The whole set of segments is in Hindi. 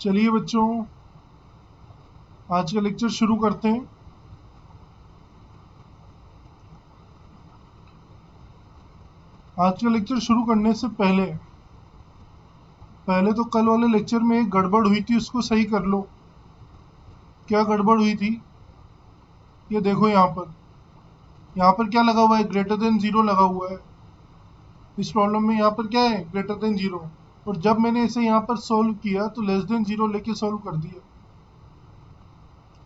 चलिए बच्चों, आज का लेक्चर शुरू करते हैं। आज का लेक्चर शुरू करने से पहले तो कल वाले लेक्चर में एक गड़बड़ हुई थी, उसको सही कर लो। क्या गड़बड़ हुई थी? ये देखो, यहाँ पर क्या लगा हुआ है? ग्रेटर देन जीरो लगा हुआ है। इस प्रॉब्लम में यहाँ पर क्या है? Greater than zero. और जब मैंने इसे यहाँ पर सोल्व किया तो लेस देन जीरो लेके सोल्व कर दिया।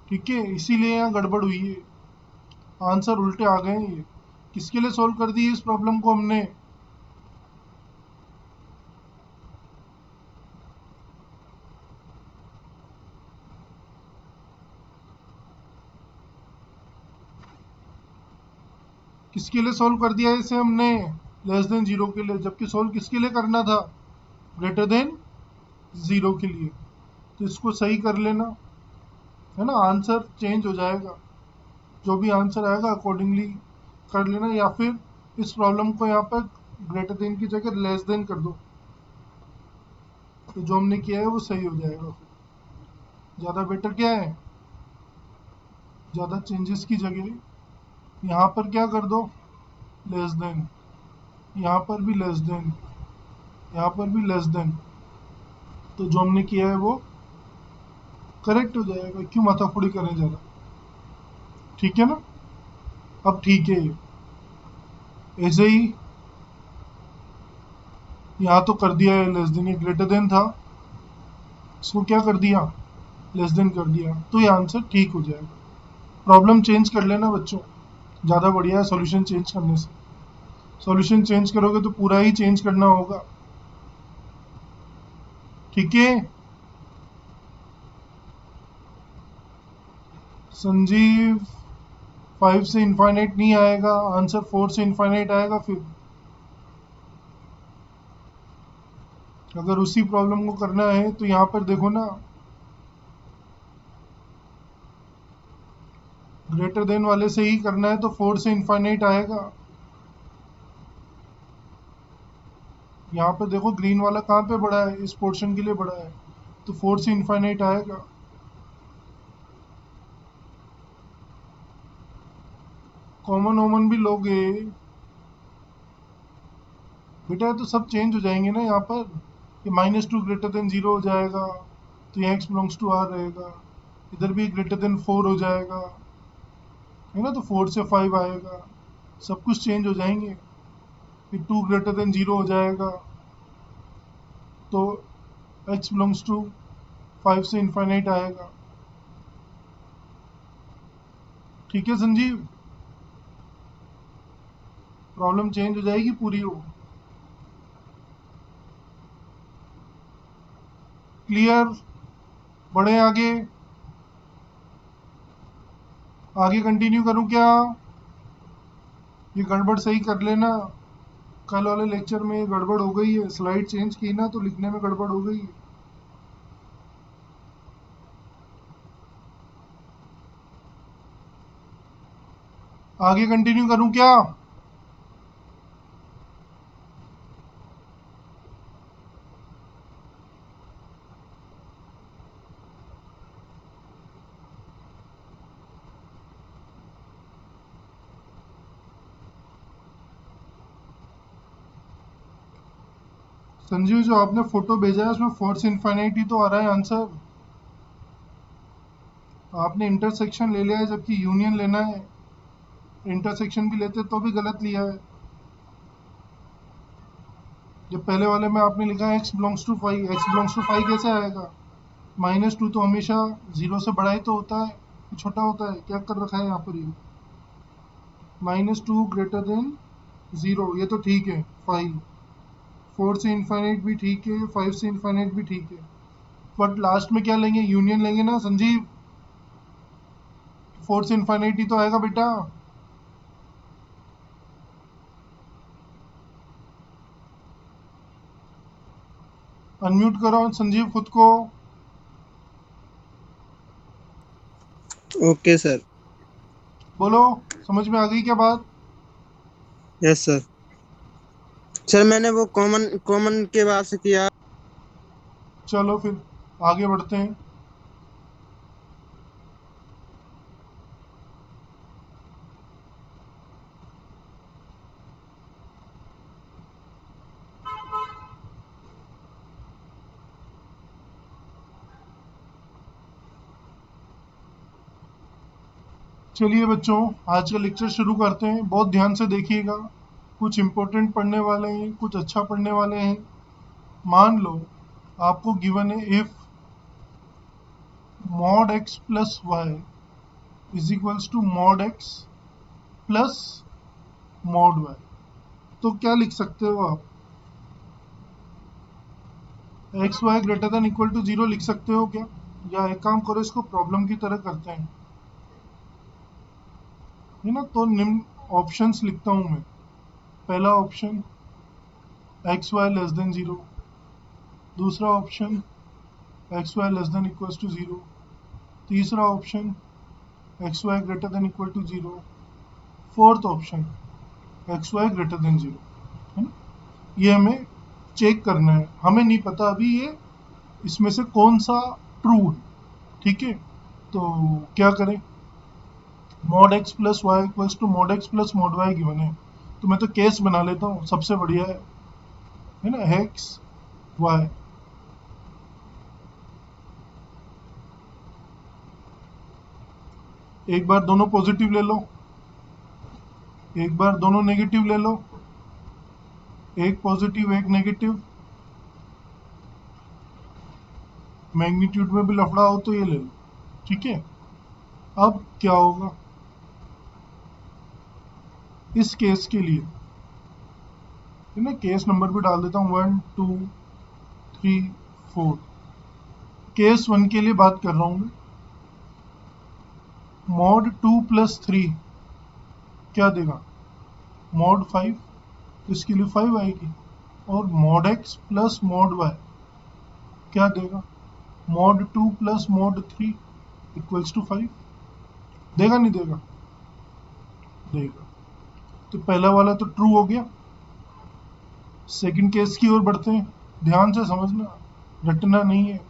ठीक है, इसीलिए यहाँ गड़बड़ हुई है, आंसर उल्टे आ गए हैं। ये किसके लिए सोल्व कर दी इस प्रॉब्लम को हमने? किसके लिए सोल्व कर दिया इसे हमने? लेस देन जीरो के लिए, जबकि सोल्व किसके लिए करना था? ग्रेटर देन जीरो के लिए। तो इसको सही कर लेना, है ना, आंसर चेंज हो जाएगा। जो भी आंसर आएगा अकॉर्डिंगली कर लेना, या फिर इस प्रॉब्लम को यहाँ पर ग्रेटर देन की जगह लेस देन कर दो, तो जो हमने किया है वो सही हो जाएगा। ज़्यादा बेटर क्या है? ज़्यादा चेंजेस की जगह यहाँ पर क्या कर दो? Less than. यहाँ पर भी लेस देन, यहाँ पर भी लेस देन, तो जो हमने किया है वो करेक्ट हो जाएगा। क्यों माथाफोड़ी करें ज़्यादा? ठीक है ना? अब ठीक है, ऐसे ही यहाँ तो कर दिया है लेस देन, ये ग्रेटर देन था, इसको क्या कर दिया? लेस देन कर दिया, तो ये आंसर ठीक हो जाएगा। प्रॉब्लम चेंज कर लेना बच्चों, ज़्यादा बढ़िया है सॉल्यूशन चेंज करने से। सॉल्यूशन चेंज करोगे तो पूरा ही चेंज करना होगा। ठीक है संजीव, 5 से इनफाइनाइट नहीं आएगा आंसर, 4 से इनफाइनाइट आएगा। फिर अगर उसी प्रॉब्लम को करना है तो यहाँ पर देखो ना, ग्रेटर देन वाले से ही करना है तो 4 से इनफाइनाइट आएगा। यहाँ पर देखो ग्रीन वाला कहाँ पे बड़ा है? इस पोर्शन के लिए बड़ा है, तो 4 से इनफाइनाइट आएगा। कॉमन ओमन भी लोगे बेटा, तो सब चेंज हो जाएंगे ना यहाँ पर। ये -2 ग्रेटर देन जीरो हो जाएगा, तो यहाँ x बिलोंग्स टू r रहेगा। इधर भी ग्रेटर देन 4 हो जाएगा, है ना, तो 4 से 5 आएगा। सब कुछ चेंज हो जाएंगे। फिर 2 ग्रेटर देन जीरो हो जाएगा, तो x बिलोंग्स टू 5 से इनफाइनाइट आएगा। ठीक है संजीव, प्रॉब्लम चेंज हो जाएगी पूरी हो। क्लियर? बढ़े आगे? आगे कंटिन्यू करूं क्या? ये गड़बड़ सही कर लेना, कल वाले लेक्चर में ये गड़बड़ हो गई है, स्लाइड चेंज की ना तो लिखने में गड़बड़ हो गई है। आगे कंटिन्यू करूं क्या? संजीव, जो आपने फोटो भेजा है उसमें 4 से इनफाइनाइट ही तो आ रहा है आंसर। आपने इंटरसेक्शन ले लिया है जबकि यूनियन लेना है। इंटरसेक्शन भी लेते तो भी गलत लिया है। जब पहले वाले में आपने लिखा है x belongs to 5, x belongs to 5 कैसे आएगा? -2 तो हमेशा जीरो से बड़ा ही तो होता है, छोटा होता है। क्या कर रखा है यहाँ पर? ये -2 ग्रेटर देन जीरो, ये तो ठीक है। 5, 4 से इनफाइनाइट भी ठीक है, 5 से इनफाइनाइट भी ठीक है, बट लास्ट में क्या लेंगे? यूनियन लेंगे ना संजीव। 4 से इनफाइनाइट ही तो आएगा बेटा। अनम्यूट करो संजीव खुद को। Okay sir. बोलो, समझ में आ गई क्या बात? Yes sir. सर मैंने वो कॉमन कॉमन के बाद से किया। चलो फिर आगे बढ़ते हैं। चलिए बच्चों, आज का लेक्चर शुरू करते हैं। बहुत ध्यान से देखिएगा, कुछ इम्पोर्टेंट पढ़ने वाले हैं, कुछ अच्छा पढ़ने वाले हैं। मान लो आपको गिवन है if mod x plus y is equals to mod x plus mod y, तो क्या लिख सकते हो आप? X y greater than equal to 0 लिख सकते हो क्या? या एक काम करो, इसको प्रॉब्लम की तरह करते हैं, है ना। तो निम्न ऑप्शंस लिखता हूं मैं। पहला option x y less than 0, दूसरा option x y less than equal to 0, तीसरा option x y greater than equal to 0, fourth option x y greater than 0, है ना। ये हमें चेक करना है, हमें नहीं पता अभी ये इसमें से कौन सा ट्रू है, ठीक है। तो क्या करें, mod x plus y equals to mod x plus mod y given है, तो मैं तो केस बना लेता हूँ, सबसे बढ़िया है ना, x y। एक बार दोनों पॉजिटिव ले लो, एक बार दोनों नेगेटिव ले लो, एक पॉजिटिव एक नेगेटिव, मैग्नीट्यूड में भी लफड़ा हो तो ये ले लो, ठीक है। अब क्या होगा इस केस के लिए, है ना, केस नंबर भी डाल देता हूँ 1 2 3 4। केस 1 के लिए बात कर रहा हूँ मैं। mod 2 प्लस 3 क्या देगा? mod 5, इसके लिए 5 आएगी। और mod x plus mod y क्या देगा? mod 2 plus mod 3 equals to 5। देगा नहीं देगा? देगा। तो पहला वाला तो ट्रू हो गया। सेकंड केस की ओर बढ़ते हैं, ध्यान से समझना, रटना नहीं है।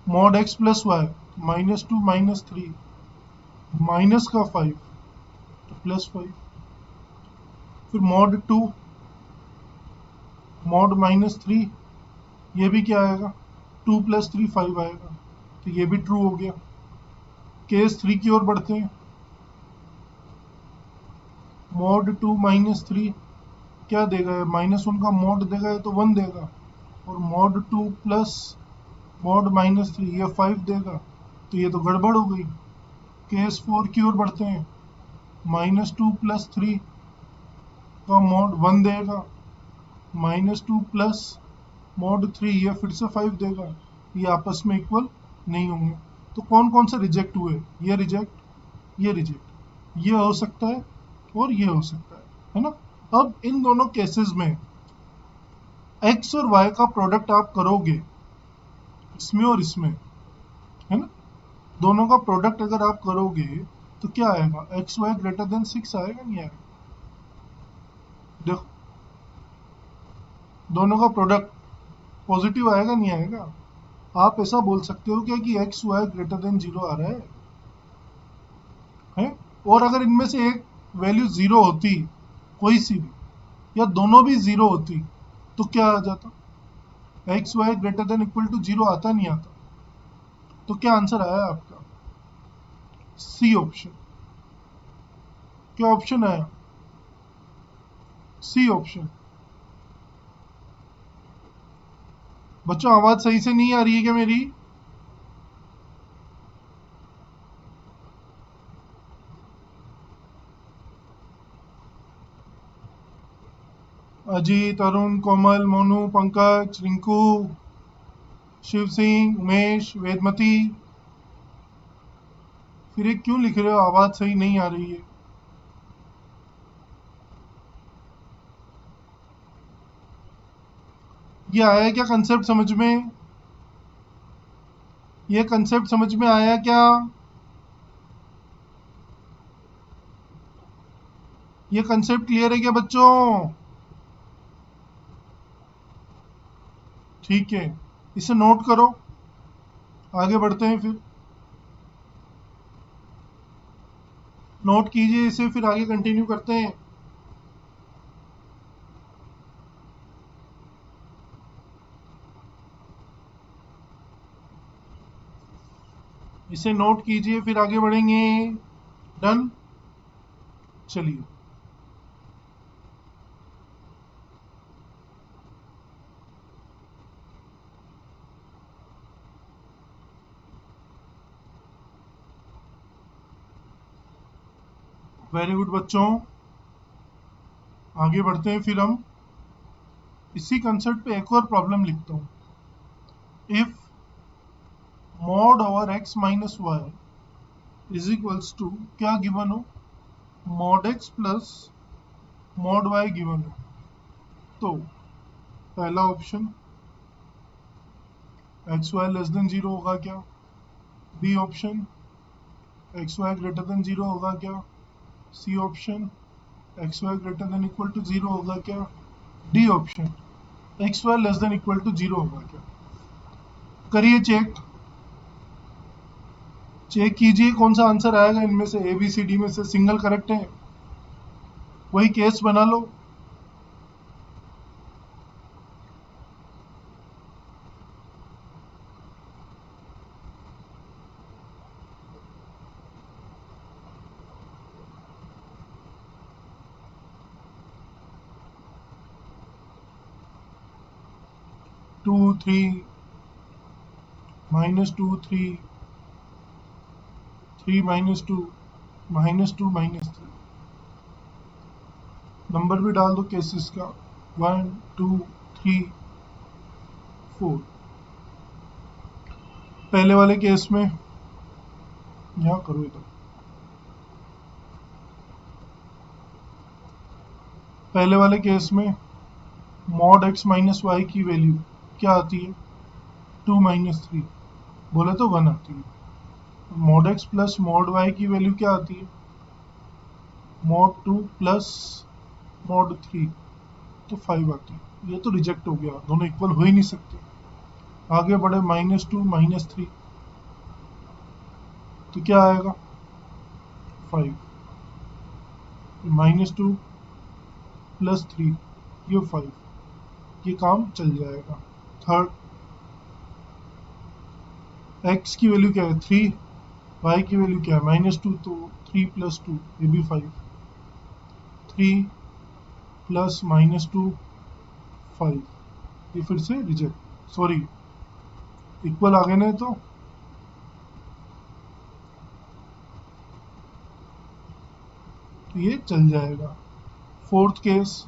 mod x plus y -2 -3 minus का 5 तो +5, फिर mod 2 mod -3, ये भी क्या आएगा? 2 + 3 5 आएगा, तो ये भी ट्रू हो गया। केस 3 की ओर बढ़ते हैं। mod 2 -3 क्या देगा? -1 का mod देगा, ये तो 1 देगा। और mod 2 प्लस mod -3 ये 5 देगा, तो ये तो गड़बड़ हो गई। केस 4 की ओर बढ़ते हैं। -2 + 3 का mod 1 देगा, -2 प्लस mod 3 ये फिर से 5 देगा, ये आपस में इक्वल नहीं होंगे। तो कौन कौन से रिजेक्ट हुए? ये रिजेक्ट, ये रिजेक्ट, ये हो सकता है और ये हो सकता है ना। अब इन दोनों केसेस में x और y का प्रोडक्ट आप करोगे, इसमें और इसमें, है ना, दोनों का प्रोडक्ट अगर आप करोगे तो क्या आएगा? एक्स वाई ग्रेटर देन 6 आएगा, नहीं आएगा? देखो, दोनों का प्रोडक्ट पॉजिटिव आएगा नहीं आएगा? आप ऐसा बोल सकते हो क्या कि एक्स वाई ग्रेटर देन 0 आ रहा है? और अगर इनमें से एक वैल्यू 0 होती, कोई सी भी, या दोनों भी 0 होती, तो क्या आ जाता? X y greater than equal to 0 आता नहीं आता? तो क्या आंसर आया आपका? C option. क्या ऑप्शन आया? C option. बच्चों, आवाज सही से नहीं आ रही है क्या मेरी? अजीत, अरुण, कोमल, मोनू, पंकज, रिंकू, शिव सिंह, उमेश, वेदमती, फिर ये क्यों लिख रहे हो आवाज सही नहीं आ रही है? ये आया क्या कंसेप्ट समझ में? ये कंसेप्ट समझ में आया क्या? ये कंसेप्ट क्लियर है क्या बच्चों? ठीक है, इसे नोट करो। आगे बढ़ते हैं, फिर नोट कीजिए इसे, फिर आगे कंटिन्यू करते हैं। इसे नोट कीजिए, फिर आगे बढ़ेंगे। डन। चलिए, वेरी गुड बच्चों, आगे बढ़ते हैं। फिर हम इसी कंसेप्ट पे एक और प्रॉब्लम लिखता हूँ। If mod over x minus y is equals to, क्या गिवन हो, mod x plus mod y given हो, तो पहला option x y less than zero होगा क्या, B option x y greater than zero होगा क्या, C option x y greater than equal to zero होगा क्या, D option x y less than equal to zero होगा क्या। करिए चेक, चेक कीजिए कौन सा आंसर आएगा इनमें से, ए बी सी डी में से सिंगल करेक्ट है, वही केस बना लो। Two three minus two three, three minus two minus two minus three, number भी डाल दो केसेस का, 1 2 3 4। पहले वाले केस में यहाँ करो इधर, पहले वाले केस में मॉड एक्स माइनस वाई की वैल्यू क्या आती है, 2 माइनस थ्री, बोले तो 1 आती है। Mod x plus mod y की वैल्यू क्या आती है, मॉड 2 प्लस मॉड 3, तो 5 आती है। ये तो रिजेक्ट हो गया, दोनों इक्वल हो ही नहीं सकते। आगे बढ़े, माइनस टू माइनस थ्री, तो क्या आएगा 5, माइनस टू प्लस थ्री, ये 5, ये काम चल जाएगा। थर्ड, एक्स की वैल्यू क्या है 3, वाई की वैल्यू क्या है माइनस टू, तो 3 प्लस टू, ये भी 5, 3 प्लस माइनस टू 5, ये फिर से रिजेक्ट, सॉरी इक्वल आ गए ना, तो ये चल जाएगा। Fourth case,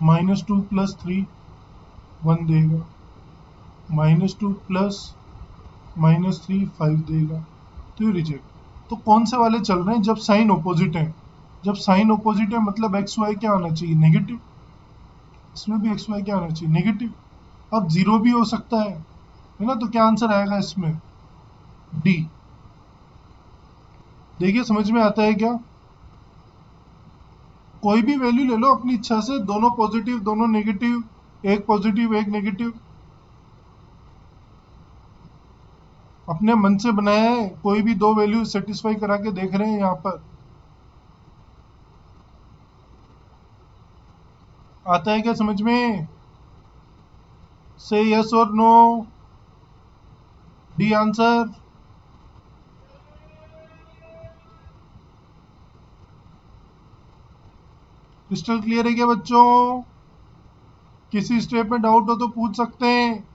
minus two plus three 1 देगा, minus two plus minus three 5 देगा, तो ये रिजेक्ट। तो कौन से वाले चल रहे हैं, जब साइन ऑपोजिट है, जब साइन ऑपोजिट है मतलब एक्स वाई क्या आना चाहिए, नेगेटिव, इसमें भी एक्स वाई क्या आना चाहिए, नेगेटिव। अब जीरो भी हो सकता है ना, तो क्या आंसर आएगा इसमें, डी। देखिए समझ में आता है क्या, कोई भी वैल्यू ले लो अपनी इच्छा से, दोनों पॉजिटिव दोनों नेगेटिव, एक पॉजिटिव एक नेगेटिव, अपने मन से बनाया है, कोई भी दो वैल्यू सेटिस्फाई करा के देख रहे हैं यहाँ पर। आता है क्या समझ में, से यस और no, D answer. Crystal clear है क्या बच्चों, किसी स्टेप में डाउट हो तो पूछ सकते हैं।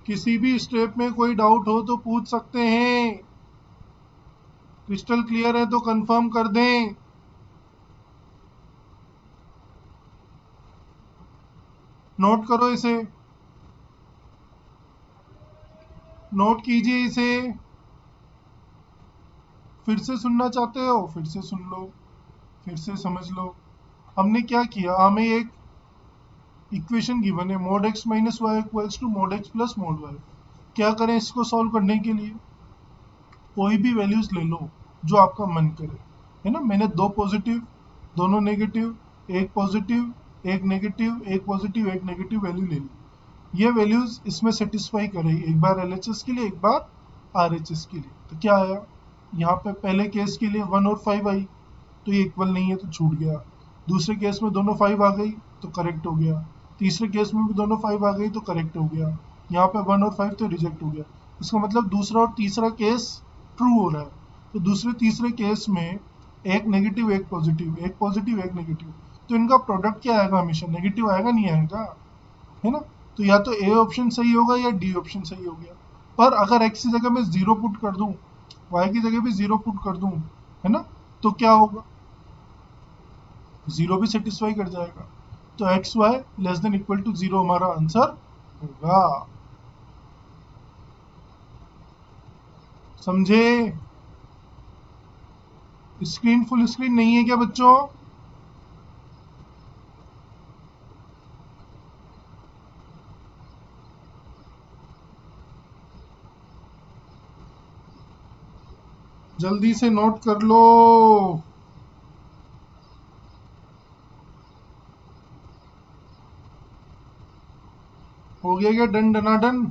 किसी भी स्टेप में कोई डाउट हो तो पूछ सकते हैं। क्रिस्टल क्लियर है तो कंफर्म कर दें। नोट करो इसे, नोट कीजिए इसे, फिर से सुनना चाहते हो फिर से सुन लो, फिर से समझ लो। हमने क्या किया, हमें एक इक्वेशन गिवन है, mod x minus y equals to mod x plus mod y. क्या करें इसको सॉल्व करने के लिए, कोई भी वैल्यूज ले लो जो आपका मन करे, है ना। मैंने दो पॉजिटिव दोनों नेगेटिव, एक पॉजिटिव एक नेगेटिव, एक पॉजिटिव, एक नेगेटिव वैल्यू ले ली, ये वैल्यूज इसमें सेटिस्फाई कर रही, एक बार LHS के लिए, एक बार RHS के लिए। तो क्या आया, यहाँ पे पहले केस के लिए 1 और 5 आई, तो ये इक्वल नहीं है तो छूट गया। दूसरे केस में दोनों 5 आ गई तो करेक्ट हो गया। तीसरे केस में भी दोनों 5 आ गई तो करेक्ट हो गया। यहाँ पे 1 और 5 तो रिजेक्ट हो गया। इसका मतलब दूसरा और तीसरा केस ट्रू हो रहा है। तो दूसरे तीसरे केस में एक नेगेटिव, एक पॉजिटिव, एक पॉजिटिव, एक नेगेटिव, तो इनका प्रोडक्ट क्या आएगा, हमेशा नेगेटिव आएगा, नहीं आएगा, है ना। तो या तो ए ऑप्शन सही होगा या डी ऑप्शन सही हो गया। पर अगर एक्स की जगह मैं 0 पुट कर दूं, वाई की जगह भी 0 पुट कर दूं, है ना, तो क्या होगा, 0 भी सेटिस्फाई कर जाएगा। तो x y less than equal to 0 हमारा आंसर होगा। समझे? स्क्रीन फुल स्क्रीन नहीं है क्या बच्चों? जल्दी से नोट कर लो। हो गया क्या डन डनाडन?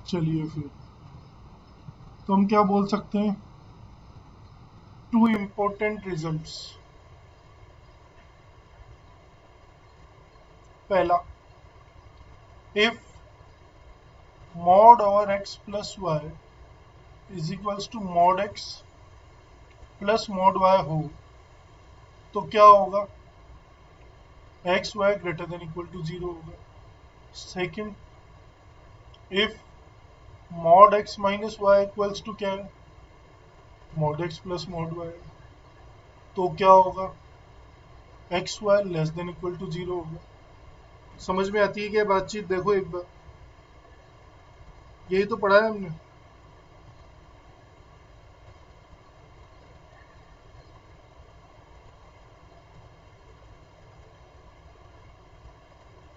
चलिए फिर तो हम क्या बोल सकते हैं, टू इम्पोर्टेंट रिजल्ट्स। पहला, if mod over x plus y is equals to mod x plus mod y हो, तो क्या होगा, x y greater than equal to 0 होगा। Second, if mod x minus y equals to क्या है, mod x plus mod y, तो क्या होगा, x y less than equal to 0 होगा। समझ में आती है क्या बातचीत? देखो एक बार, यही तो पढ़ा है हमने।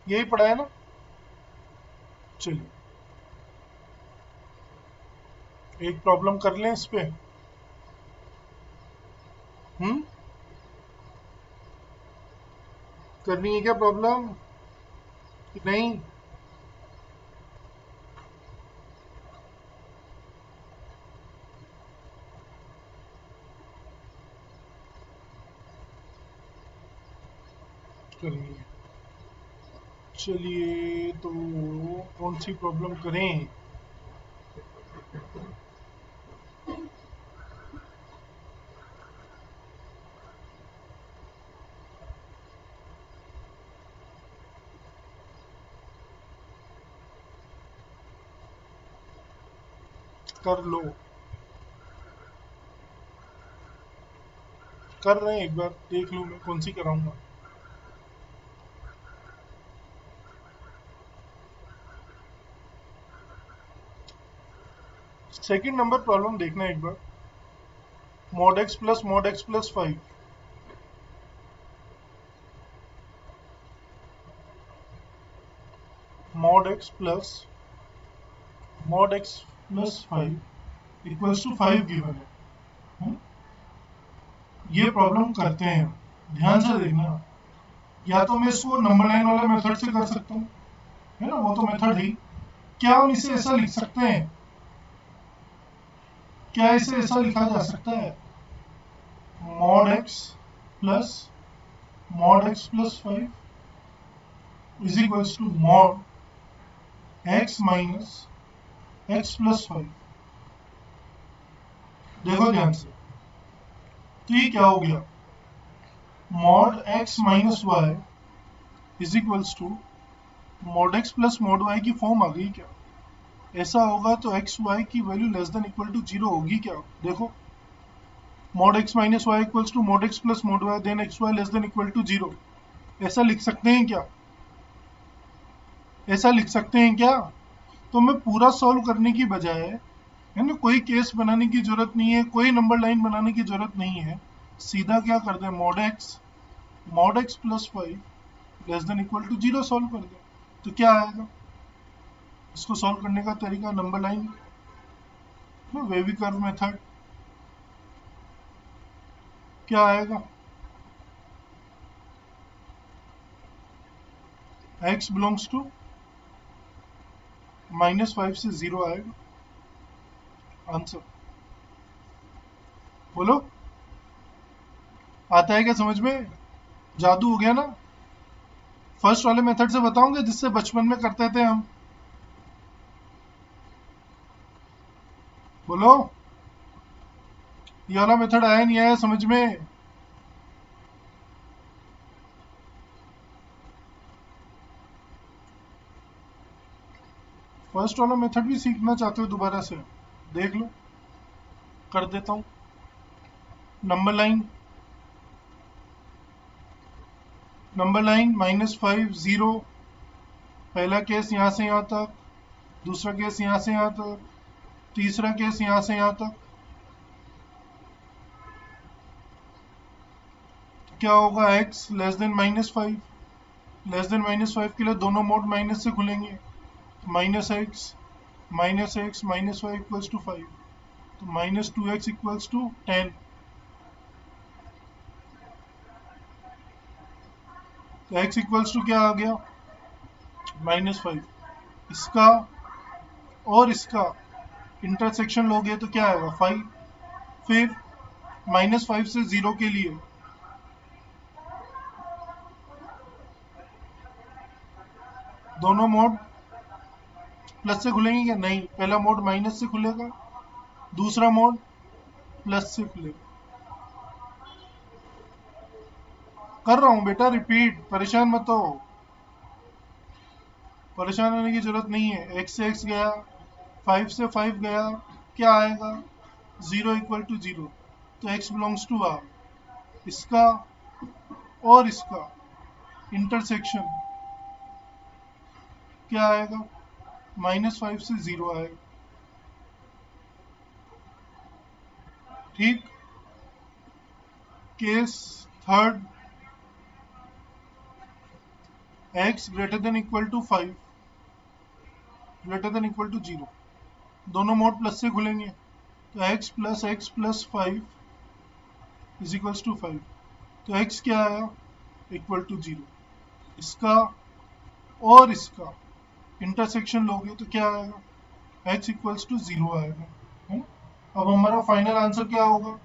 यही पढ़ा है ना। चलिए एक प्रॉब्लम कर लें इस पे। करनी है क्या प्रॉब्लम कि नहीं? करनी है। चलिए तो कौन सी प्रॉब्लम करें? कर लो, कर रहे हैं, एक बार देख लो मैं कौन सी कराऊंगा। सेकंड नंबर प्रॉब्लम देखना एक बार, mod x plus 5, mod x plus 5 equals to 5 given है। ये प्रॉब्लम करते हैं, ध्यान से देखना। या तो मैं इसको नंबर लाइन वाले मेथड से कर सकता हूँ, है ना, वो तो मेथड ही। क्या हम इसे ऐसा लिख सकते हैं, क्या इसे ऐसा लिखा जा सकता है, mod x plus 5 is equals to mod x minus x plus 5। देखो ध्यान से, तो ये क्या हो गया, mod x minus y is equals to mod x plus mod y की फॉर्म आ गई क्या? ऐसा होगा तो x y की value less than equal to 0 होगी क्या? देखो, mod x minus y equals to mod x plus mod y then x y less than equal to 0, ऐसा लिख सकते हैं क्या? ऐसा लिख सकते हैं क्या? तो मैं पूरा सॉल्व करने की बजाय, है ना, कोई केस बनाने की जरूरत नहीं है, कोई नंबर लाइन बनाने की जरूरत नहीं है, सीधा क्या कर दें, mod x plus 5 less than equal to 0 solve कर दें। तो क्या आएगा, इसको सॉल्व करने का तरीका number line, wavy curve method, क्या आएगा, x बिलोंग्स टू -5 से 0 आएगा आंसर। बोलो, आता है क्या समझ में? जादू हो गया ना। फर्स्ट वाले मेथड से बताऊंगे जिससे बचपन में करते थे हम। बोलो, ये वाला मेथड आया नहीं आया समझ में? फर्स्ट वाला मेथड भी सीखना चाहते हो दोबारा से? देख लो, कर देता हूँ। नंबर लाइन -5 0, पहला केस यहाँ से यहाँ तक, दूसरा केस यहाँ से यहाँ तक, तीसरा केस यहाँ से यहाँ तक। तो क्या होगा? x less than -5, less then -5 के लिए दोनों मोड माइनस से खुलेंगे, तो -x -5 इक्वल्स टू 5, तो -2x इक्वल्स टू 10। तो x इक्वल्स टू क्या आ गया? -5। इसका और इसका इंटरसेक्शन लोगे तो क्या आएगा? 5। फिर -5 से 0 के लिए दोनों मोड प्लस से खुलेंगे क्या? नहीं, पहला मोड माइनस से खुलेगा, दूसरा मोड प्लस से खुलेगा। कर रहा हूँ बेटा रिपीट, परेशान मत हो। परेशान होने की जरूरत नहीं है। x से x गया, 5 से 5 गया, क्या आएगा? 0 इक्वल टू 0। तो x बिलोंग्स टू r। इसका और इसका इंटरसेक्शन क्या आएगा? -5 से 0 आएगा। ठीक। Case third, x greater than equal to 5 greater than equal to 0, दोनों मोड प्लस से खुलेंगे, तो x plus 5 is equals to 5। तो x क्या आया? Equal to 0। इसका और इसका इंटरसेक्शन लोगे तो क्या आएगा? x इक्वल्स टू 0 आएगा, है ना? अब हमारा फाइनल आंसर क्या होगा?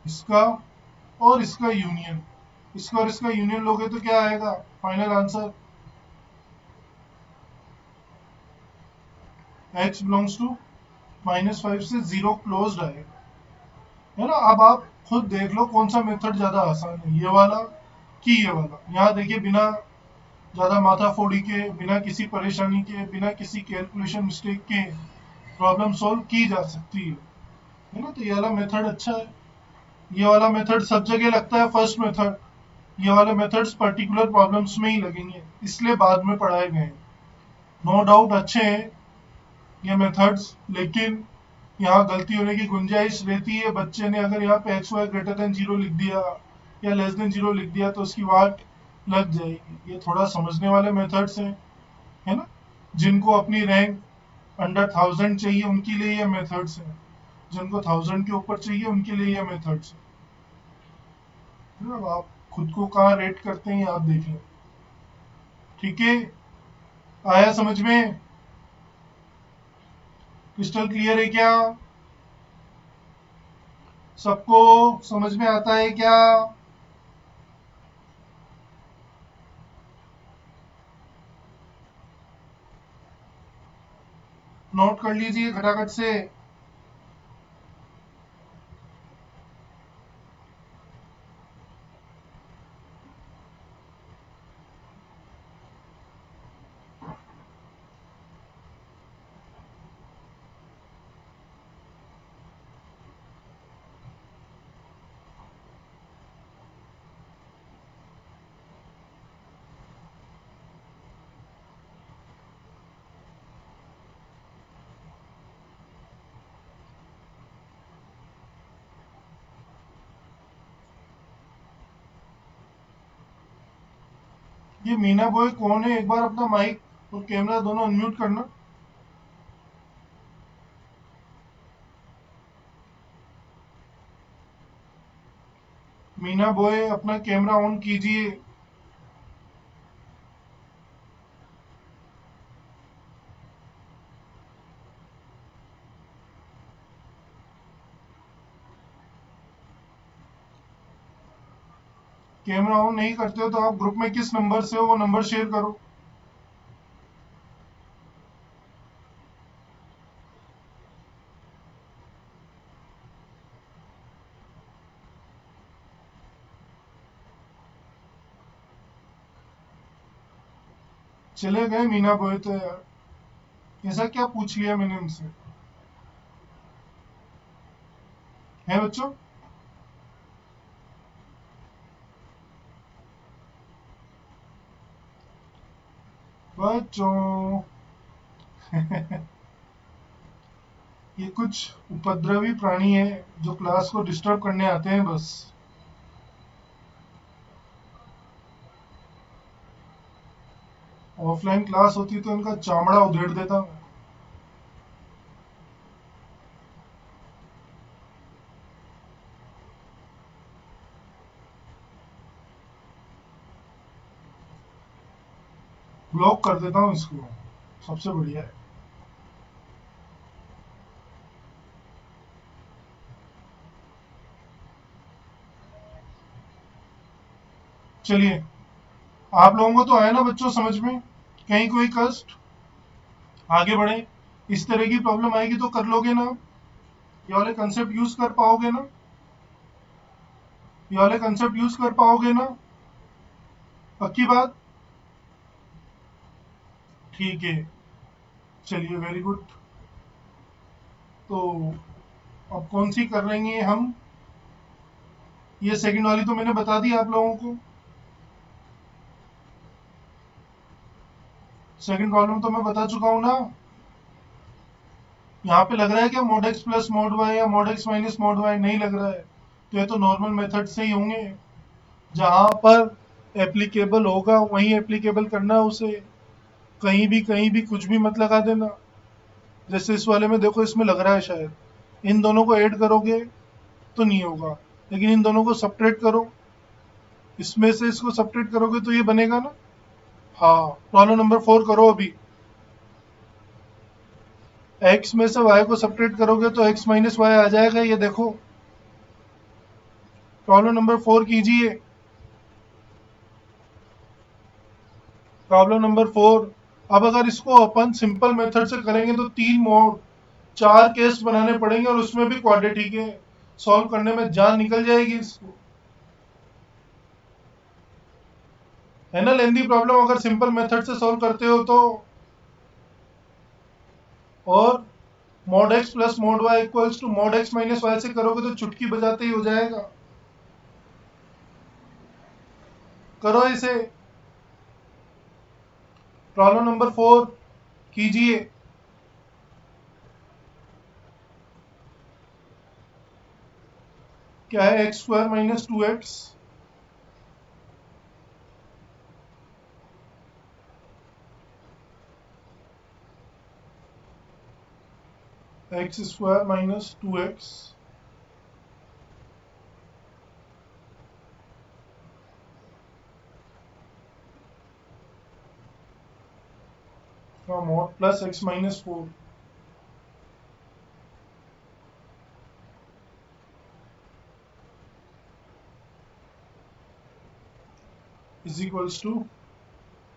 इसका और इसका यूनियन, इसका और इसका यूनियन लोगे तो क्या आएगा final answer? x belongs to -5 से 0 क्लोज्ड आएगा, है ना? अब आप खुद देख लो कौन सा मेथड ज्यादा आसान है, ये वाला कि ये वाला। यहाँ देखिए, बिना ज्यादा माथा फोड़ी के, बिना किसी परेशानी के, बिना किसी कैलकुलेशन मिस्टेक के प्रॉब्लम सॉल्व की जा सकती है ना? तो ये वाला मेथड अच्छा है। ये वाला मेथड सब जगह लगता है फर्स्ट मेथड, ये वाले मेथड्स पर्टिकुलर प्रॉब्लम्स में ही लगेंगे, इसलिए बाद में पढ़ाए गए हैं। नो डाउट अच्छे हैं ये मेथड्स, लेकिन यहाँ गलती होने की गुंजाइश रहती है। बच्चे ने अगर यहाँ पे एक्स वाई ग्रेटर देन 0 लिख दिया या लेस देन 0 लिख दिया तो उसकी वाट लग जाएगी। ये थोड़ा समझने वाले मेथड्स हैं, है ना? जिनको अपनी रैंक अंडर 1000 चाहिए उनके लिए ये मेथड्स हैं, जिनको 1000 के ऊपर चाहिए उनके लिए ये मेथड्स हैं। अब आप खुद को कहाँ रेट करते हैं आप देख लें। ठीक है, आया समझ में? क्रिस्टल क्लियर है क्या? सबको समझ में आता है क्या? नोट कर लीजिए खटाखट से। ये मीना बॉय कौन है? एक बार अपना माइक और कैमरा दोनों अनम्यूट करना। मीना बॉय अपना कैमरा ऑन कीजिए। कैमरा ऑन नहीं करते हो तो आप ग्रुप में किस नंबर से हो वो नंबर शेयर करो। चले गए मीना बॉय तो यार, ऐसा क्या पूछ लिया मैंने उनसे। है बच्चों? बच्चों ये कुछ उपद्रवी प्राणी है जो क्लास को डिस्टर्ब करने आते हैं बस। ऑफलाइन क्लास होती तो इनका चामड़ा उधेड़ देता मैं। ब्लॉक कर देता हूँ इसको, सबसे बढ़िया है। चलिए, आप लोगों को तो आया ना बच्चों समझ में? कहीं कोई कष्ट? आगे बढ़े। इस तरह की प्रॉब्लम आएगी तो कर लोगे ना? ये वाले कंसेप्ट यूज कर पाओगे ना? ये वाले कंसेप्ट यूज कर पाओगे ना? पक्की बात? ठीक है, चलिए वेरी गुड। तो अब कौन सी कर रही हैं हम? ये सेकंड वाली तो मैंने बता दी आप लोगों को। सेकंड प्रॉब्लम तो मैं बता चुका हूं ना। यहाँ पे लग रहा है क्या mod x plus mod y या mod x minus mod y? नहीं लग रहा है। तो ये तो नॉर्मल मेथड से ही होंगे। जहां पर एप्लीकेबल होगा वहीं एप्लीकेबल करना है उसे। कहीं भी कुछ भी मत लगा देना। जैसे इस वाले में देखो, इसमें लग रहा है शायद इन दोनों को ऐड करोगे तो नहीं होगा, लेकिन इन दोनों को सपरेट करो, इसमें से इसको सपरेट करोगे तो ये बनेगा ना। हाँ, प्रॉब्लम नंबर 4 करो अभी। एक्स में से वाई को सपरेट करोगे तो एक्स माइनस वाई आ जाएगा, ये देखो। प्रॉब्लम नंबर 4 कीजिए। Problem number 4। अब अगर इसको अपन सिंपल मेथड से करेंगे तो 3 मोड 4 केस बनाने पड़ेंगे और उसमें भी क्वाड्रेटिक है। सॉल्व करने में जान निकल जाएगी इसको। है ना लेंदी प्रॉब्लम अगर सिंपल मेथड से सॉल्व करते हो तो। और mod x plus mod y equals to mod x minus y से करोगे तो चुटकी बजाते ही हो जाएगा। करो इसे। प्रॉब्लम नंबर 4 कीजिए। क्या है? X square minus 2x x square minus 2x का mod plus x minus 4 is equals to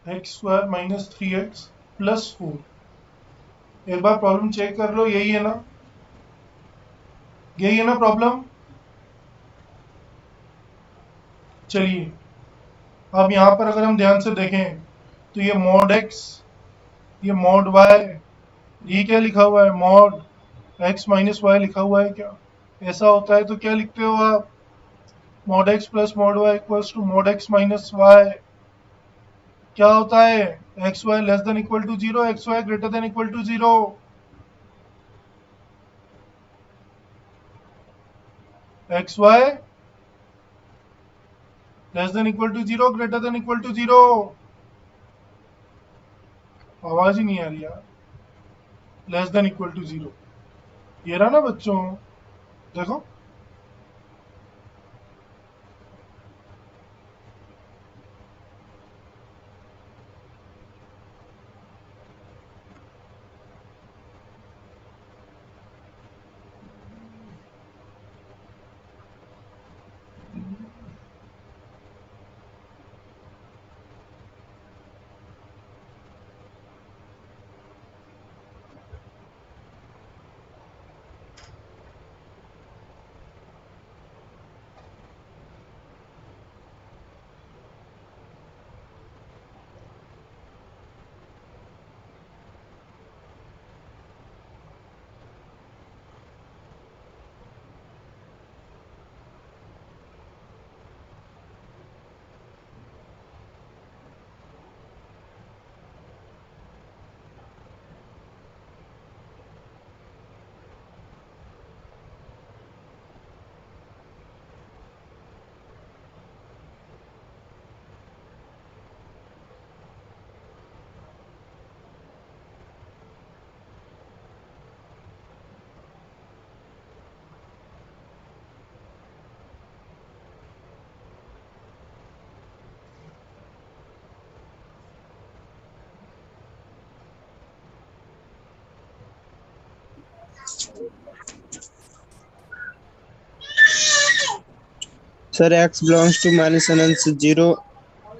x square minus 3x plus 4। एक बार प्रॉब्लम चेक कर लो, यही है ना? यही है ना प्रॉब्लम? चलिए, अब यहाँ पर अगर हम ध्यान से देखें तो ये मॉड एक्स, ये मॉड वाई, ये क्या लिखा हुआ है? मॉड एक्स माइनस वाई लिखा हुआ है क्या? ऐसा होता है तो क्या लिखते हो आप? Mod x plus mod y equals to mod x minus y. क्या होता है? X y less than equal to zero, x y greater than equal to zero. X y less than equal to zero, greater than equal to zero. आवाज ही नहीं आ रही यार। Less than equal to zero, ये रहा ना बच्चों, देखो। Sir, x belongs to minus and hence 0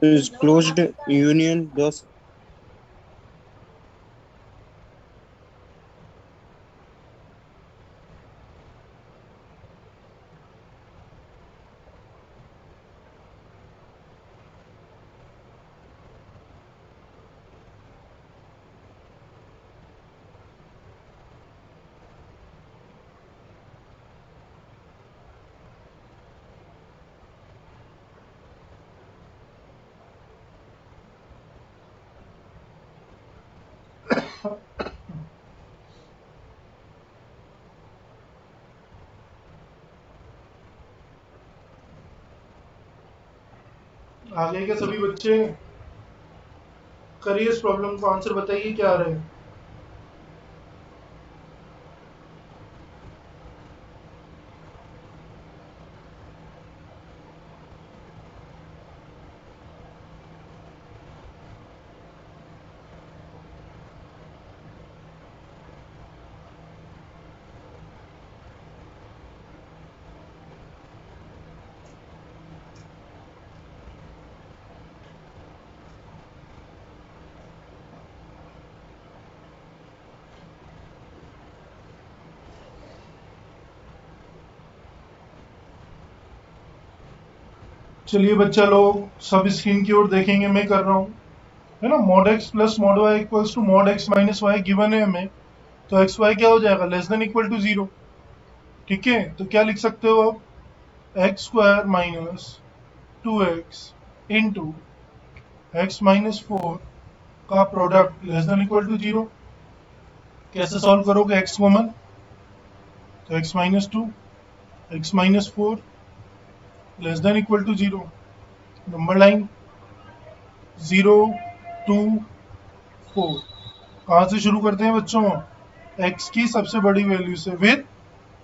is closed union. Thus, आगे के सभी बच्चे करिए इस प्रॉब्लम को, आंसर बताइए क्या आ रहा है। चलिए बच्चा लोग सब स्क्रीन की ओर देखेंगे, मैं कर रहा हूँ, है ना। Mod x plus mod y equals to mod x minus y given है हमें, तो एक्स वाई क्या हो जाएगा, less than equal to zero. ठीक है, तो क्या लिख सकते हो आप, x square minus 2x into x minus 4 का product less than equal to zero. कैसे सॉल्व करोगे, एक्स कॉमन, तो x minus 2 x minus 4 less than equal to zero. Number line 0 2 4, कहाँ से शुरू करते हैं बच्चों, एक्स की सबसे बड़ी वैल्यू से विद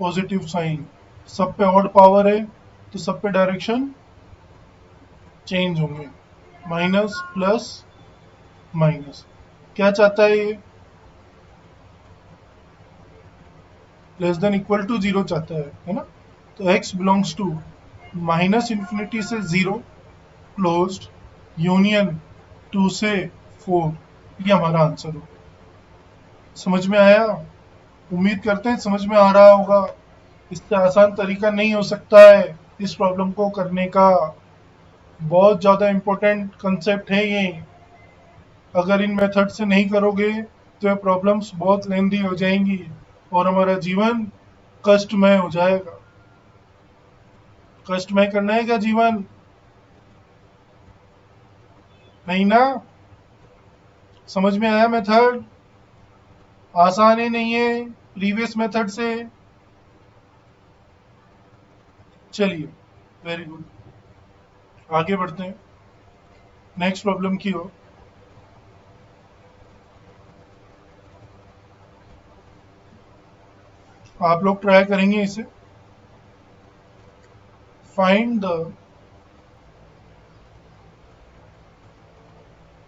पॉजिटिव साइन। सब पे ऑड पावर है तो सब पे डायरेक्शन चेंज होंगे, माइनस प्लस माइनस। क्या चाहता है ये, less than equal to zero चाहता है ना। तो x belongs to minus infinity से जीरो क्लोज्ड यूनियन 2 से 4, ये हमारा आंसर हो। समझ में आया, उम्मीद करते हैं समझ में आ रहा होगा। इससे आसान तरीका नहीं हो सकता है इस प्रॉब्लम को करने का, बहुत ज़्यादा इम्पोर्टेंट कंसेप्ट है ये। अगर इन मेथड से नहीं करोगे तो ये प्रॉब्लम्स बहुत लेंदी हो जाएंगी और हमारा जीवन कष्टमय हो जाएगा। कष्टमय करना है क्या जीवन, नहीं ना। समझ में आया मेथड, आसान है नहीं है प्रीवियस मेथड से। चलिए वेरी गुड, आगे बढ़ते हैं नेक्स्ट प्रॉब्लम की ओर। आप लोग ट्राई करेंगे इसे, find the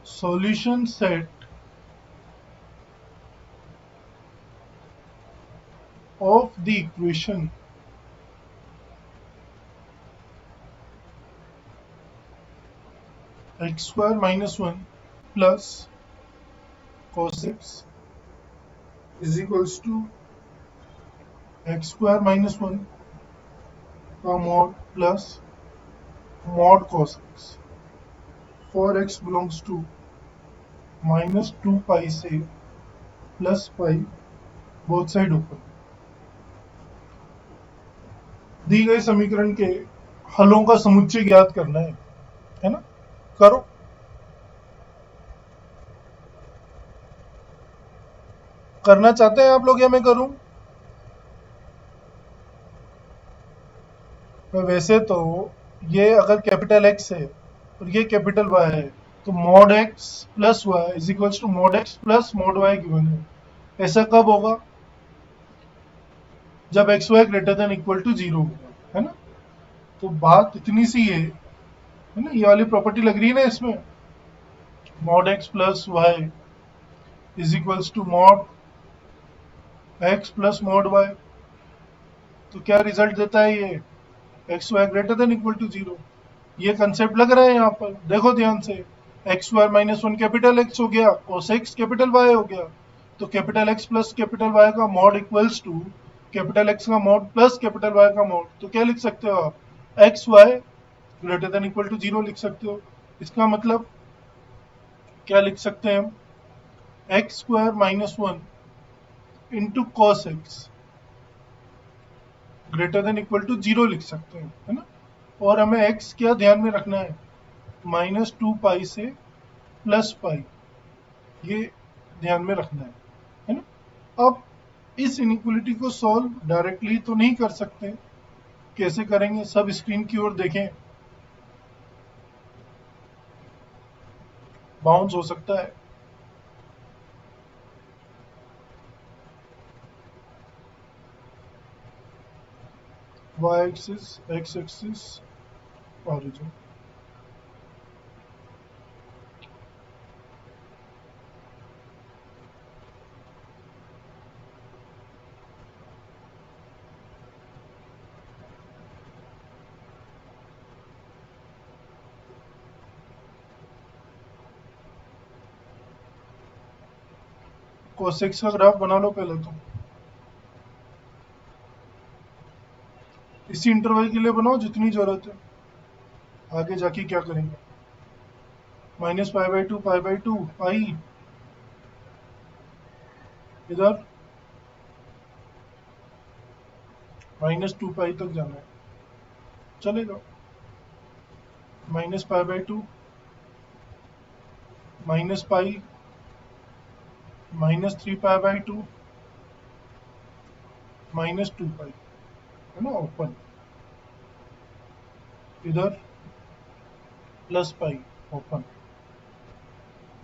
solution set of the equation x square minus one plus cos x is equals to x square minus one का mod plus mod cos x for x belongs to minus 2 pi से plus pi, both side open. दी गई समीकरण के हलों का समुच्चय ज्ञात करना है ना। करो, करना चाहते हैं आप लोग या मैं करूं। तो वैसे तो ये अगर कैपिटल एक्स है और ये कैपिटल वाई है, तो mod x plus y is equals to mod x plus mod y given है। ऐसा कब होगा, जब x y greater than equal to zero होगा, है ना। तो बात इतनी सी है ना, ये वाली प्रॉपर्टी लग रही है ना इसमें, mod x plus y is equals to mod x plus mod y. तो क्या रिजल्ट देता है ये, x y greater than equal to 0। ये कंसेप्ट लग रहा है यहाँ पर, देखो ध्यान से। X square minus one capital x हो गया, कोस एक्स कैपिटल वाई हो गया। तो capital x plus capital y का mod equals to capital x का मॉड प्लस कैपिटल वाई का मॉड। तो क्या लिख सकते हो आप, x y greater than equal to 0 लिख सकते हो। इसका मतलब क्या लिख सकते हैं हम, x square minus one into cos x greater than equal to 0 लिख सकते हैं, है ना। और हमें x क्या ध्यान में रखना है, माइनस टू पाई से प्लस पाई, ये ध्यान में रखना है ना। अब इस इनइक्वलिटी को सॉल्व डायरेक्टली तो नहीं कर सकते, कैसे करेंगे, सब स्क्रीन की ओर देखें। बाउंस हो सकता है, y axis x axis origin. cos x का ग्राफ बना लो पहले तो, इसी इंटरवल के लिए बनाओ जितनी जरूरत है, आगे जाके क्या करेंगे। Minus pi by two pi, इधर माइनस टू पाई तक जाना है, चलेगा। Minus pi by two minus pi minus three pi by two minus two pi, है ना, ओपन। इधर प्लस पाई ओपन,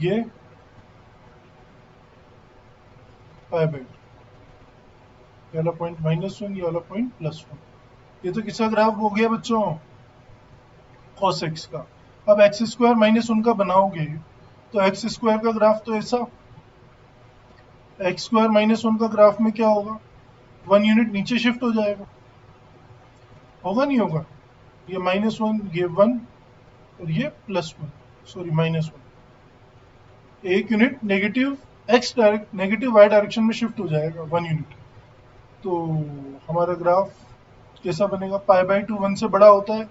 ये पाई बाई टू, ये वाला पॉइंट माइनस वन, ये वाला पॉइंट प्लस वन। ये तो किसका ग्राफ हो गया बच्चों, cos x का। अब एक्स स्क्वायर माइनस वन का बनाओगे तो एक्स स्क्वायर का ग्राफ तो ऐसा, एक्स स्क्वायर माइनस वन का ग्राफ में क्या होगा, वन यूनिट नीचे शिफ्ट हो जाएगा, होगा नहीं होगा। ये माइनस वन, ये वन, और ये plus one, sorry minus one, एक unit negative x direct negative y direction में शिफ्ट हो जाएगा, वन यूनिट। तो हमारा ग्राफ कैसा बनेगा, पाई बाई टू वन से बड़ा होता है,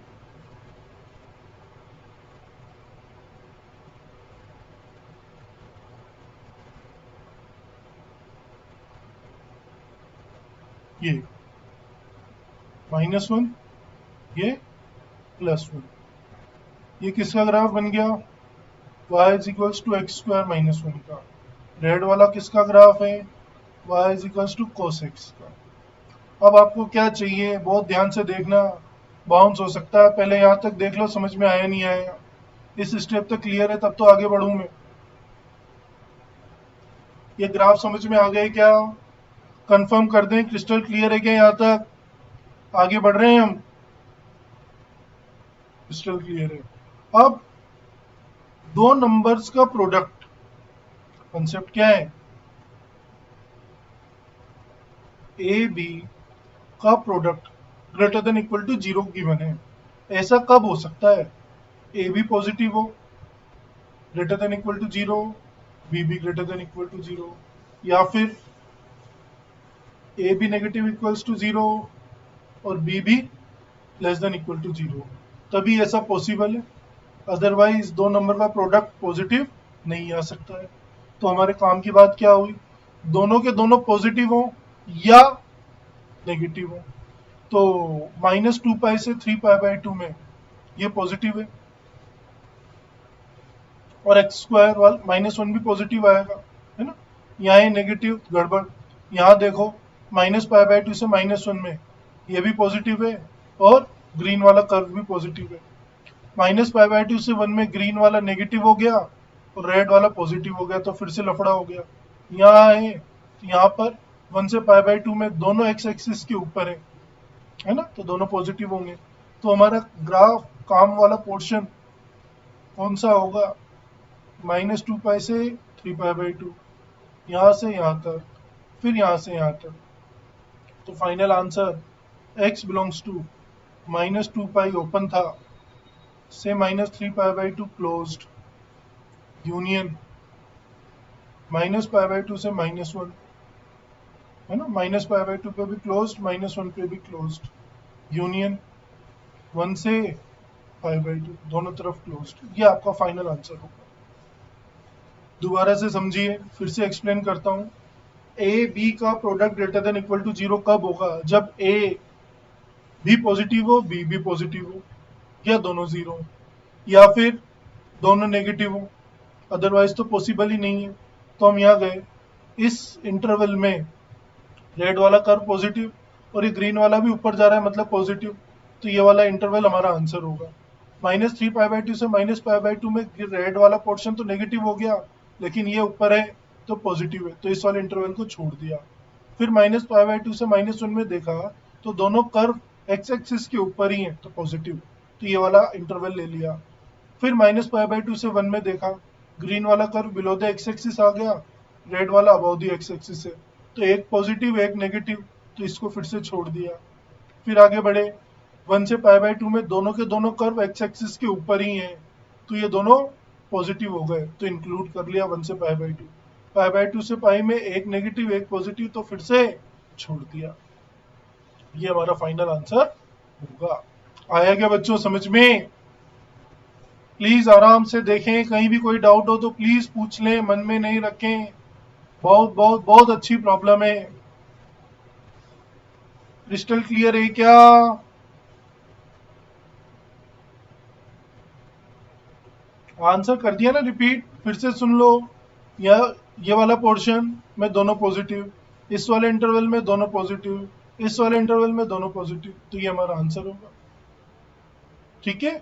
ये माइनस वन, ये प्लस वन। ये किसका ग्राफ बन गया, y is equals to x square minus one का। रेड वाला किसका ग्राफ है, y is equals to cos x का। अब आपको क्या चाहिए, बहुत ध्यान से देखना, बाउंस हो सकता है, पहले यहाँ तक देख लो, समझ में आया नहीं आया, इस स्टेप तक क्लियर है तब तो आगे बढ़ूं मैं। ये ग्राफ समझ में आ गए क्या, कंफर्म कर दें, क्रिस्टल क्लियर है क्या यहाँ तक, आगे बढ़ रहे हैं हम, क्रिस्टल क्लियर है। अब दो नंबर्स का प्रोडक्ट, कंसेप्ट क्या है, ए बी का product greater than equal to zero given है। ऐसा कब हो सकता है, ए बी पॉजिटिव हो greater than equal to zero, B भी greater than equal to zero, या फिर A B negative equals to zero और बी भी less than equal to zero, तभी ऐसा पॉसिबल है। अदरवाइज दो नंबर का प्रोडक्ट पॉजिटिव नहीं आ सकता है। तो हमारे काम की बात क्या हुई, दोनों के दोनों पॉजिटिव हो या नेगेटिव हो। तो माइनस टू पाई से थ्री पाई बाई टू में ये पॉजिटिव है, और एक्स स्क्वायर वाला माइनस वन भी पॉजिटिव आएगा, है ना। यहाँ ये नेगेटिव गड़बड़, यहाँ देखो माइनस पाई बाई टू से माइनस वन में ये भी पॉजिटिव है, और ग्रीन वाला कर्व भी पॉजिटिव है। माइनस पाई बाई टू से वन में ग्रीन वाला नेगेटिव हो गया और रेड वाला पॉजिटिव हो गया, तो फिर से लफड़ा हो गया। यहाँ है, यहाँ पर वन से पाई बाई टू में दोनों एक्स एक्सिस के ऊपर है ना, तो दोनों पॉजिटिव होंगे। तो हमारा ग्राफ काम वाला पोर्शन कौन सा होगा, माइनस टू पाई से थ्री पाई बाई टू, यहाँ से यहाँ तक, फिर यहाँ से यहाँ तक। तो final answer x belongs to -2 pi open था से -3 पाई/2 क्लोज्ड यूनियन -पाई/2 से -1 है ना, -पाई/2 पे भी क्लोज्ड, -1 पे भी क्लोज्ड यूनियन 1 से पाई/2 दोनों तरफ क्लोज्ड। ये आपका फाइनल आंसर होगा। दोबारा से समझिए, फिर से एक्सप्लेन करता हूँ। ए बी का product greater than equal to 0 कब होगा? जब ए भी पॉजिटिव हो, बी भी पॉजिटिव हो, या दोनों जीरो हो, या फिर दोनों नेगेटिव हो। अदरवाइज तो पॉसिबल ही नहीं है। तो हम यहाँ गए, इस इंटरवल में रेड वाला कर्व पॉजिटिव और ये ग्रीन वाला भी ऊपर जा रहा है, मतलब पॉजिटिव, तो ये वाला इंटरवल हमारा आंसर होगा। -3 पाई/2 से -पाई/2 में रेड वाला पोर्शन तो नेगेटिव हो गया, लेकिन ये ऊपर है तो पॉजिटिव है, तो इस वाले इंटरवल को छोड़ दिया। फिर -पाई/2 से -1 में देखा तो दोनों कर्व एक्स एक्सिस के ऊपर ही है, तो पॉजिटिव, तो ये वाला इंटरवल ले लिया। फिर -पाई/2 से 1 में देखा, ग्रीन वाला curve below the x axis आ गया, रेड वाला अबव द एक्स एक्सिस है, तो एक पॉजिटिव एक नेगेटिव, तो इसको फिर से छोड़ दिया। फिर आगे बढ़े, 1 से पाई/2 में दोनों के दोनों कर्व एक्स एक्सिस के ऊपर ही हैं, तो ये दोनों पॉजिटिव हो गए, तो इंक्लूड कर लिया 1 से पाई/2। पाई/2 से पाई में एक नेगेटिव एक पॉजिटिव, तो फिर से छोड़ दिया। ये हमारा फाइनल आंसर होगा। आया क्या बच्चों समझ में? प्लीज आराम से देखें, कहीं भी कोई डाउट हो तो प्लीज पूछ लें, मन में नहीं रखें। बहुत बहुत बहुत अच्छी प्रॉब्लम है। क्रिस्टल क्लियर है क्या? आंसर कर दिया ना रिपीट, फिर से सुन लो। यह ये वाला पोर्शन में दोनों पॉजिटिव, इस वाले इंटरवल में दोनों पॉजिटिव, इस वाले इंटरवल में दोनों पॉजिटिव, तो ये हमारा आंसर होगा। ठीक है,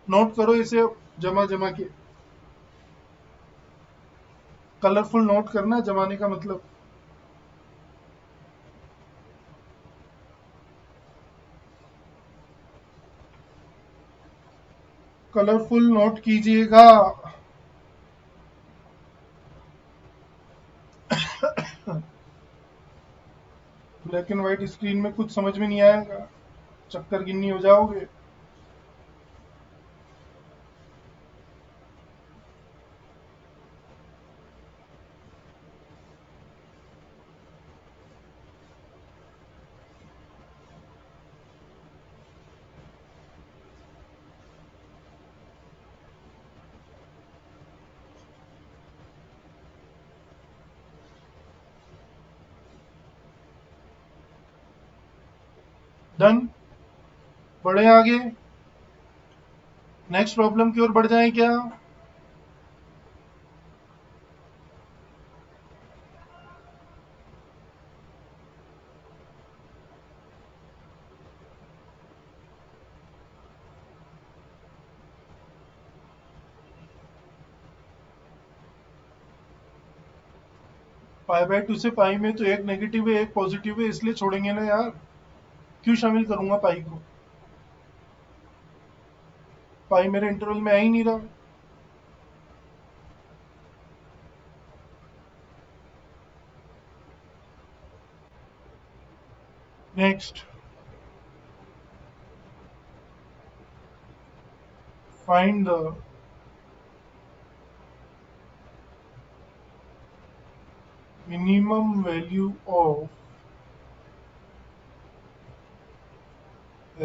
नोट करो इसे जमा जमा के। कलरफुल नोट करना जमाने का मतलब। कलरफुल नोट कीजिएगा। ब्लैक एंड व्हाइट स्क्रीन में कुछ समझ में नहीं आएगा, चक्कर गिन्नी हो जाओगे। डन, बढ़े आगे, नेक्स्ट प्रॉब्लम की ओर बढ़ जाए क्या? पाई/2 से पाई में तो एक नेगेटिव है एक पॉजिटिव है, इसलिए छोड़ेंगे ना यार, क्यों शामिल करूंगा पाई को? पाई मेरे इंटरवल में आ ही नहीं रहा। Next, find the minimum value of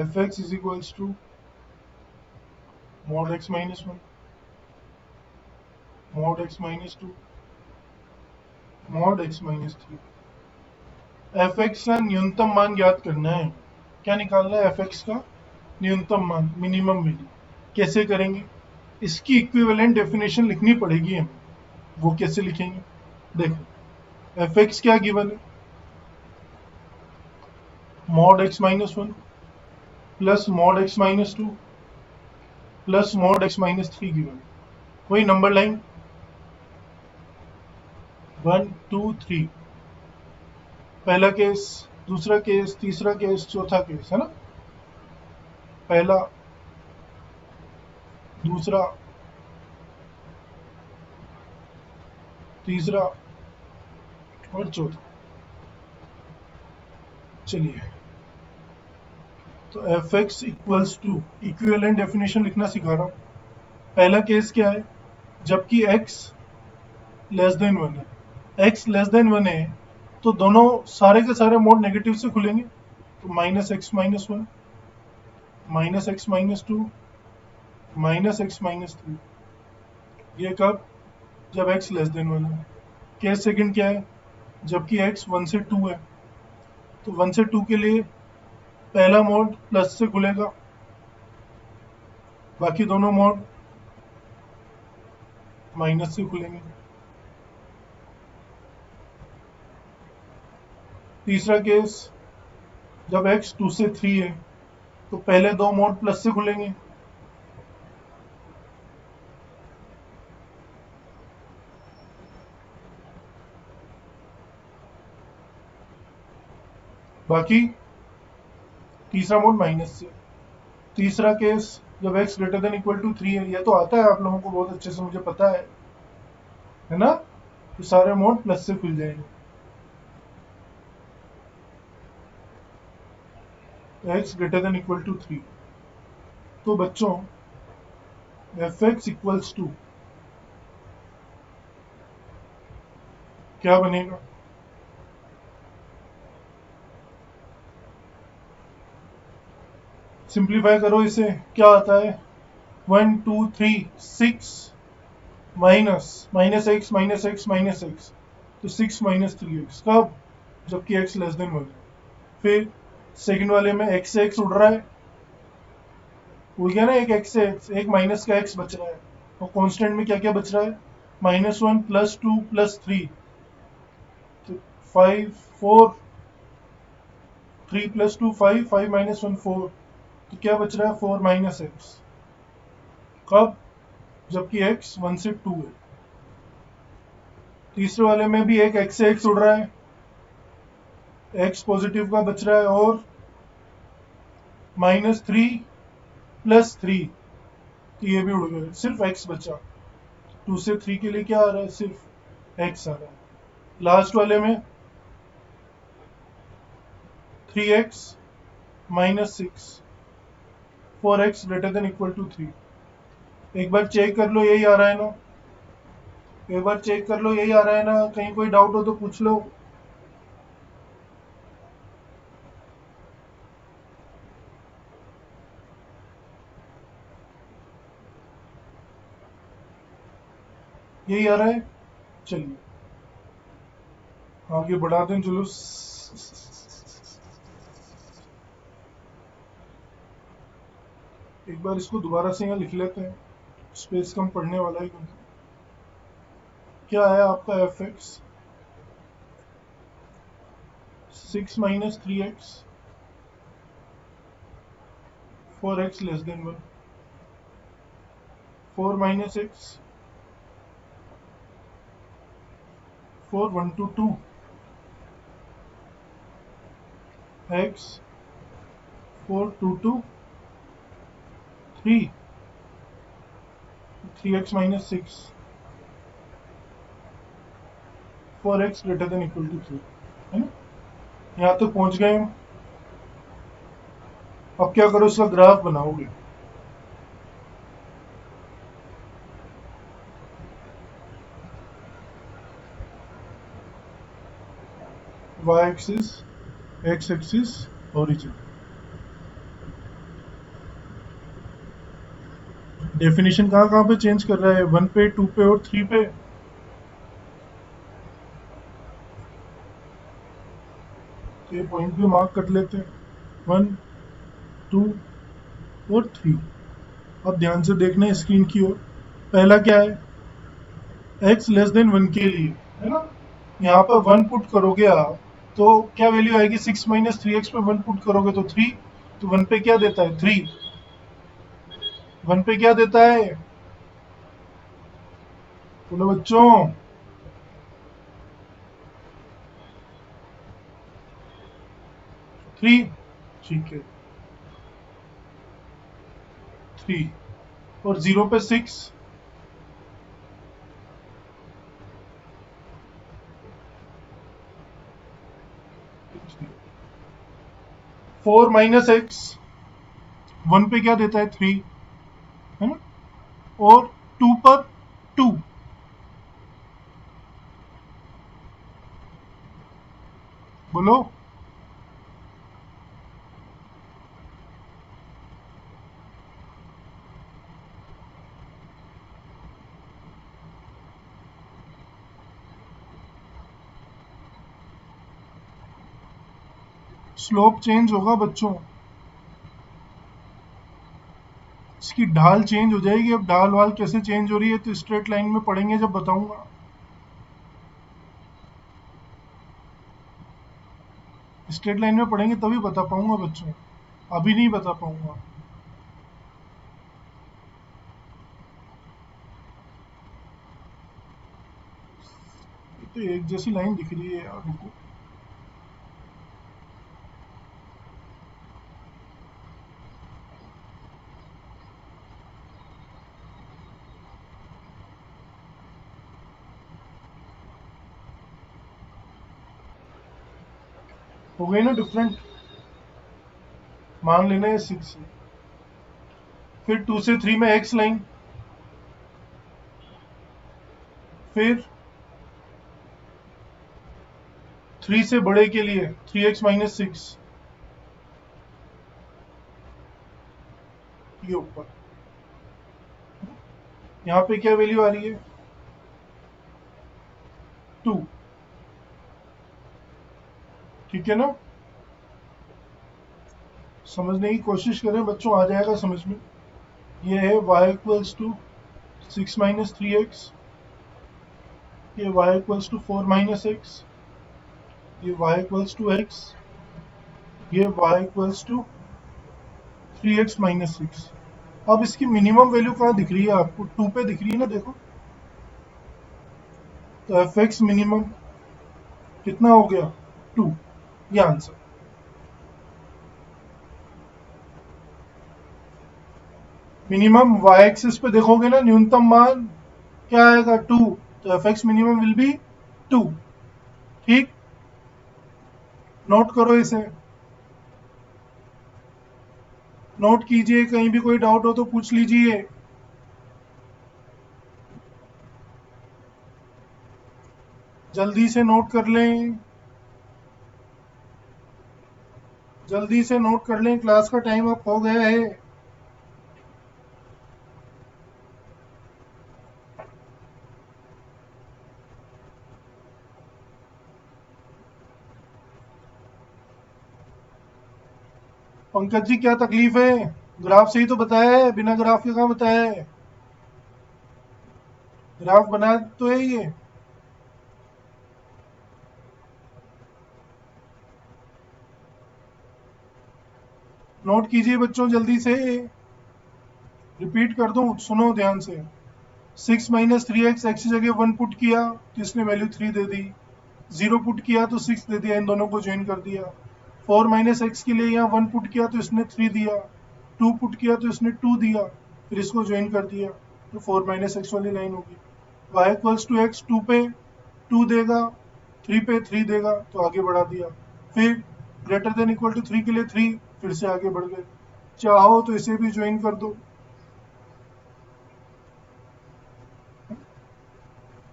fx is equals to mod x minus 1, mod x minus 2, mod x minus 3। fx का न्यूनतम मान ज्ञात करना है। क्या निकालना है? fx का न्यूनतम मान, मिनिमम वैल्यू। कैसे करेंगे? इसकी इक्विवेलेंट डेफिनेशन लिखनी पड़ेगी हमें। वो कैसे लिखेंगे? देखो, fx क्या गिवन है? mod x minus 1 plus mod x minus 2 plus mod x minus 3 given है। वही नंबर लाइन 1 2 3, पहला केस, दूसरा केस, तीसरा केस, चौथा केस, है ना? पहला, दूसरा, तीसरा और चौथा। चलिए, तो f x equals to, equivalent definition लिखना सिखा रहा हूँ। पहला केस क्या है, जबकि x लेस देन 1 है, x लेस देन 1 है तो दोनों सारे के सारे मोड नेगेटिव से खुलेंगे, तो minus x minus 1, minus x minus 2, minus x minus 3। ये कब, जब x लेस देन 1 है। केस सेकंड क्या है, जबकि x 1 से 2 है, तो 1 से 2 के लिए पहला मोड प्लस से खुलेगा, बाकी दोनों मोड माइनस से खुलेंगे। तीसरा केस, जब x 2 से 3 है तो पहले दो मोड प्लस से खुलेंगे, बाकी तीसरा मोड माइनस से। तीसरा केस, जब x greater than equal to 3 है, यह तो आता है आप लोगों को बहुत अच्छे से, मुझे पता है ना, तो सारे मोड प्लस से खुल जाएंगे। तो x greater than equal to 3, तो बच्चों एफ एक्स इक्वल्स टू क्या बनेगा, सिंप्लीफाई करो इसे, क्या आता है 1 2 3 6 minus minus x minus x minus x, तो 6 माइनस 3x कब, जबकि x लेस देन 1 है। फिर सेकंड वाले में x से x उड़ रहा है, उड़ गया ना, एक x से x, एक माइनस का x बच रहा है, और कांस्टेंट में क्या क्या बच रहा है, -1 +2 +3, तो 5 4, 3 + 2 5, 5 - 1 4, तो क्या बच रहा है 4 माइनस एक्स, कब, जबकि x 1 से 2 है। तीसरे वाले में भी एक x से x उड़ रहा है, x पॉजिटिव का बच रहा है, और -3 +3, तो ये भी उड़ गए, सिर्फ x बचा। 2 से 3 के लिए क्या आ रहा है, सिर्फ x आ रहा है। लास्ट वाले में 3x -6, 4x greater than equal to 3। एक बार चेक कर लो, यही आ रहा है ना, एक बार चेक कर लो, यही आ रहा है ना, कहीं कोई डाउट हो तो पूछ लो। यही आ रहा है, चलिए आगे बढ़ा दें जुलूस। एक बार इसको दोबारा से यहाँ लिख लेते हैं, स्पेस कम पड़ने वाला है क्योंकि। क्या है आपका F x, 6 - 3x, 4x less than 1, 4 - x, 4 1 to 2, x 4 2 to 3, 3x -6, 4x greater than equal to 3, है ना, यहाँ तक पहुँच गए हम। अब क्या करो, इसका ग्राफ बनाओगे, y axis, x axis, origin. Definition कहाँ कहाँ पे चेंज कर रहा है, 1 पे, 2 पे और 3 पे। तो ये पॉइंट भी मार्क कर लेते हैं, 1 2 और 3। अब ध्यान से देखना है स्क्रीन की ओर। पहला क्या है, x लेस देन 1 के लिए, है ना, यहाँ पर 1 पुट करोगे आप तो क्या वैल्यू आएगी, 6 - 3x पे 1 पुट करोगे तो 3, तो 1 पे क्या देता है 3, 1 पे क्या देता है, बोलो बच्चों, 3, ठीक है 3, और 0 पे 6, 4 - x, 1 पे क्या देता है 3, है ना, और 2 पर 2। बोलो। स्लोप चेंज होगा बच्चों, इसकी ढाल चेंज हो जाएगी। अब ढाल वाल कैसे चेंज हो रही है तो स्ट्रेट लाइन में पढ़ेंगे जब बताऊंगा। स्ट्रेट लाइन में पढ़ेंगे तभी बता पाऊंगा बच्चों, अभी नहीं बता पाऊंगा। ये तो एक जैसी लाइन दिख रही है यार, रुको। हो गई ना डिफरेंट, मान लेना है 6 है। फिर 2 से 3 में एक्स लाइन, फिर 3 से बड़े के लिए 3x-6, ये ऊपर। यहाँ पे क्या वैल्यू आ रही है 2, ठीक है ना। समझने की कोशिश करें बच्चों, आ जाएगा समझ में। ये है y=6-3x, ये y=4-x, ये y=x, ये y=3x-6। अब इसकी मिनिमम वैल्यू कहाँ दिख रही है आपको, 2 पे दिख रही है ना, देखो। तो एफ एक्स मिनिमम कितना हो गया 2, ये आंसर। मिनिमम वाई एक्सिस पे देखोगे ना, न्यूनतम मान क्या आएगा 2, तो f x minimum will be 2। ठीक, नोट करो इसे, नोट कीजिए, कहीं भी कोई डाउट हो तो पूछ लीजिए। जल्दी से नोट कर लें, जल्दी से नोट कर लें, क्लास का टाइम अप हो गया है। पंकज जी क्या तकलीफ है, ग्राफ से ही तो बताया है, बिना ग्राफ के कहाँ बताया है। ग्राफ बना तो है ये। नोट कीजिए बच्चों जल्दी से, रिपीट कर दूं, सुनो ध्यान से। 6-3x, एक्स की जगह 1 पुट किया तो इसने वैल्यू 3 दे दी, 0 पुट किया तो 6 दे दिया, इन दोनों को ज्वाइन कर दिया। 4-x के लिए यहाँ 1 पुट किया तो इसने 3 दिया, 2 पुट किया तो इसने 2 दिया, फिर इसको ज्वाइन कर दिया, तो 4-x वाली लाइन होगी। y=x, 2 पे 2 देगा, 3 पे 3 देगा, तो आगे बढ़ा दिया। फिर ग्रेटर देन इक्वल टू 3 के लिए 3, फिर से आगे बढ़ गए। चाहो तो इसे भी ज्वाइन कर दो।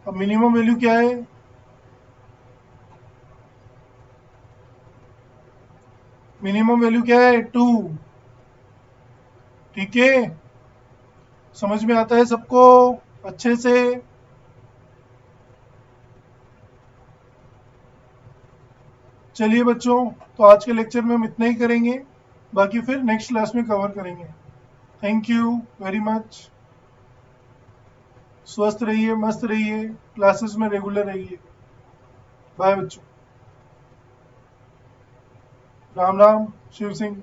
अब मिनिमम वैल्यू क्या है, मिनिमम वैल्यू क्या है 2, ठीक है। समझ में आता है सबको अच्छे से। चलिए बच्चों, तो आज के लेक्चर में हम इतना ही करेंगे, बाकी फिर नेक्स्ट क्लास में कवर करेंगे। Thank you very much. स्वस्थ रहिए, मस्त रहिए, क्लासेस में रेगुलर रहिए। बाय बच्चों, राम राम, शिव सिंह।